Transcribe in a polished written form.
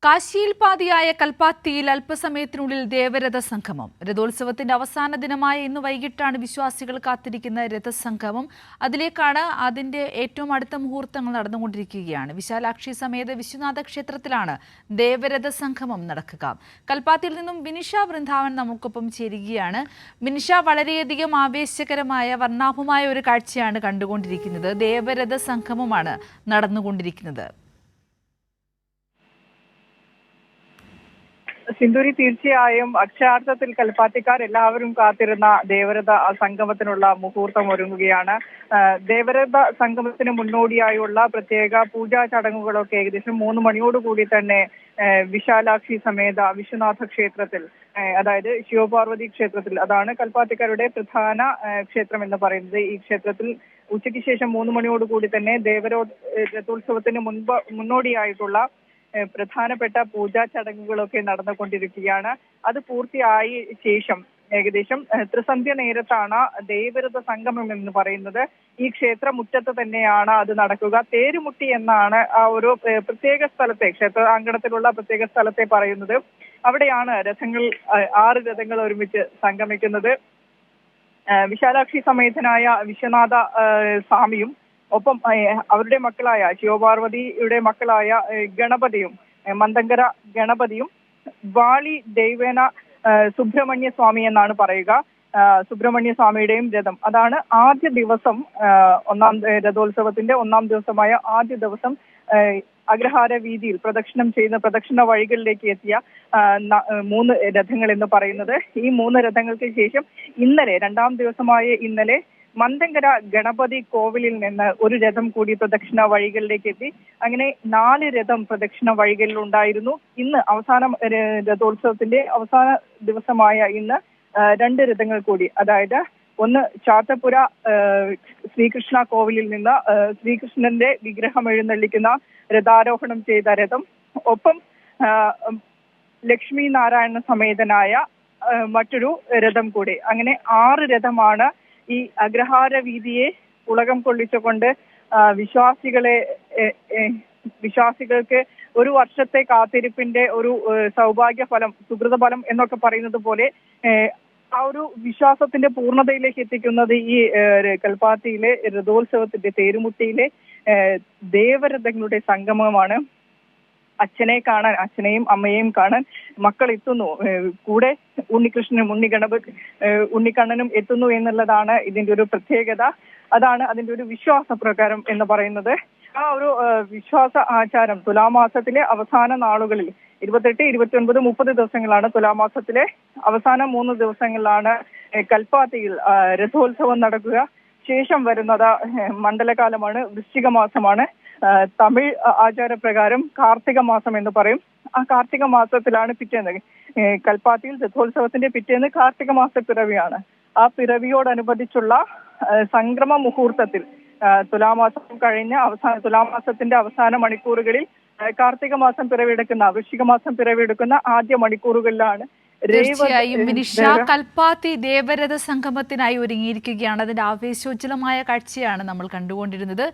കാശിയിൽ പാതിയായ കൽപ്പാത്തിയിൽ അല്പസമയത്തിനുള്ളിൽ ദേവരഥ സംഗമം. രഥോത്സവത്തിന്റെ അവസാന ദിനമായ ഇന്ന് വൈകിട്ടാണ് വിശ്വാസികൾ കാത്തിരിക്കുന്ന രഥസംഗമം. അതിലേക്കാണ് അതിന്റെ ഏറ്റവും അടുത്ത മുഹൂർത്തങ്ങൾ നടന്നുകൊണ്ടിരിക്കുകയാണ്. വിശാലാക്ഷി സമേത വിശ്വനാഥ ക്ഷേത്രത്തിലാണ് ദേവരഥ സംഗമം നടക്കുക. കൽപ്പാത്തിയിൽ നിന്നും വിനിഷ വൃന്ദാവൻ നമുക്കൊപ്പം ചേരുകയാണ്. വിനിഷ, വളരെയധികം ആവേശകരമായ വർണ്ണാഭമായ ഒരു കാഴ്ചയാണ് കണ്ടുകൊണ്ടിരിക്കുന്നത്. ദേവരഥ സംഗമമാണ് നടന്നുകൊണ്ടിരിക്കുന്നത്. സിന്ദൂരി, തീർച്ചയായും അക്ഷരാർത്ഥത്തിൽ കൽപ്പാത്തിക്കാർ എല്ലാവരും കാത്തിരുന്ന ദേവരഥ സംഗമത്തിനുള്ള മുഹൂർത്തം ഒരുങ്ങുകയാണ്. ദേവരഥ സംഗമത്തിന് മുന്നോടിയായുള്ള പ്രത്യേക പൂജാ ചടങ്ങുകളൊക്കെ ഏകദേശം 3 മണിയോടുകൂടി തന്നെ വിശാലാക്ഷി സമേത വിശ്വനാഥ ക്ഷേത്രത്തിൽ, അതായത് ശിവപാർവതി ക്ഷേത്രത്തിൽ, അതാണ് കൽപ്പാത്തിക്കാരുടെ പ്രധാന ക്ഷേത്രം എന്ന് പറയുന്നത്. ഈ ക്ഷേത്രത്തിൽ ഉച്ചയ്ക്ക് ശേഷം 3 മണിയോടുകൂടി തന്നെ രഥോത്സവത്തിന് മുന്നോടിയായിട്ടുള്ള പ്രധാനപ്പെട്ട പൂജാ ചടങ്ങുകളൊക്കെ നടന്നുകൊണ്ടിരിക്കുകയാണ്. അത് പൂർത്തിയായ ശേഷം ഏകദേശം ത്രിസന്ധ്യ നേരത്താണ് ദേവരഥ സംഗമം എന്ന് പറയുന്നത്. ഈ ക്ഷേത്ര മുറ്റത്ത് തന്നെയാണ് അത് നടക്കുക. തേരുമുട്ടി എന്നാണ് ആ ഒരു പ്രത്യേക സ്ഥലത്തെ, ക്ഷേത്ര അങ്കണത്തിലുള്ള പ്രത്യേക സ്ഥലത്തെ പറയുന്നത്. അവിടെയാണ് 6 രഥങ്ങൾ ഒരുമിച്ച് സംഗമിക്കുന്നത്. വിശാലാക്ഷി സമേതനായ വിശ്വനാഥ സ്വാമിയും ഒപ്പം അവരുടെ മക്കളായ ശിവപാർവതിയുടെ മക്കളായ ഗണപതിയും, മന്ദങ്കര ഗണപതിയും, വാളി ദൈവേന സുബ്രഹ്മണ്യ സ്വാമി എന്നാണ് പറയുക. സുബ്രഹ്മണ്യ സ്വാമിയുടെയും രഥം, അതാണ് ആദ്യ ദിവസം, രഥോത്സവത്തിന്റെ 1-ാം ദിവസമായ ആദ്യ ദിവസം അഗ്രഹാര വീതിയിൽ പ്രദക്ഷിണ വഴികളിലേക്ക് എത്തിയ 3 രഥങ്ങൾ എന്ന് പറയുന്നത്. ഈ 3 രഥങ്ങൾക്ക് ശേഷം ഇന്നലെ, 2-ാം ദിവസമായ ഇന്നലെ, മന്ദങ്കര ഗണപതി കോവിലിൽ നിന്ന് ഒരു രഥം കൂടി പ്രദക്ഷിണ വഴികളിലേക്ക് എത്തി. അങ്ങനെ 4 രഥം പ്രദക്ഷിണ വഴികളിൽ ഉണ്ടായിരുന്നു. ഇന്ന് രഥോത്സവത്തിന്റെ അവസാന ദിവസമായ ഇന്ന് 2 രഥങ്ങൾ കൂടി, അതായത് ഒന്ന് ചാത്തപ്പുര ശ്രീകൃഷ്ണ കോവിലിൽ നിന്ന് ശ്രീകൃഷ്ണന്റെ വിഗ്രഹം എഴുന്നള്ളിക്കുന്ന രഥാരോഹണം ചെയ്ത രഥം, ഒപ്പം ലക്ഷ്മി നാരായണ സമേതനായ മറ്റൊരു രഥം കൂടി. അങ്ങനെ 6 രഥമാണ് ഈ അഗ്രഹാര വീതിയെ ഉലകം കൊള്ളിച്ചുകൊണ്ട് വിശ്വാസികൾക്ക് ഒരു വർഷത്തെ കാത്തിരിപ്പിന്റെ ഒരു സൗഭാഗ്യ ഫലം, സുകൃത ഫലം എന്നൊക്കെ പറയുന്നത് പോലെ ആ ഒരു വിശ്വാസത്തിന്റെ പൂർണ്ണതയിലേക്ക് എത്തിക്കുന്നത് ഈ കൽപ്പാത്തിയിലെ രഥോത്സവത്തിന്റെ തേരുമുട്ടിയിലെ ദേവരഥങ്ങളുടെ സംഗമമാണ്. അച്ഛനെയും അമ്മയെയും കാണാൻ മക്കൾ എത്തുന്നു. കൂടെ ഉണ്ണിക്കണ്ണനും എത്തുന്നു എന്നുള്ളതാണ് ഇതിന്റെ ഒരു പ്രത്യേകത. അതാണ് അതിന്റെ ഒരു വിശ്വാസ പ്രകാരം എന്ന് പറയുന്നത്. ആ ഒരു വിശ്വാസ ആചാരം തുലാമാസത്തിലെ അവസാന നാളുകളിൽ 28, 29, 30 ദിവസങ്ങളാണ് തുലാമാസത്തിലെ അവസാന 3 ദിവസങ്ങളിലാണ് കൽപ്പാത്തിയിൽ രഥോത്സവം നടക്കുക. ശേഷം വരുന്നത് മണ്ഡലകാലമാണ്, വൃശ്ചിക മാസമാണ്. തമിഴ് ആചാരപ്രകാരം കാർത്തിക മാസം എന്ന് പറയും. ആ കാർത്തിക മാസത്തിലാണ് പിറ്റേന്ന് കൽപ്പാത്തിയിൽ രഥോത്സവത്തിന്റെ പിറ്റേന്ന് കാർത്തിക മാസ പിറവിയാണ്. ആ പിറവിയോടനുബന്ധിച്ചുള്ള സംക്രമ മുഹൂർത്തത്തിൽ തുലാമാസം കഴിഞ്ഞ തുലാമാസത്തിന്റെ അവസാന മണിക്കൂറുകളിൽ കാർത്തിക മാസം പിറവിയെടുക്കുന്ന, വൃശ്ചിക മാസം പിറവിയെടുക്കുന്ന ആദ്യ മണിക്കൂറുകളിലാണ് തീർച്ചയായും വിനിഷ, കൽപ്പാത്തി ദേവരഥ സംഗമത്തിനായി ഒരുങ്ങിയിരിക്കുകയാണ്. അതിന്റെ ആവേശോജ്വലമായ കാഴ്ചയാണ് നമ്മൾ കണ്ടുകൊണ്ടിരുന്നത്.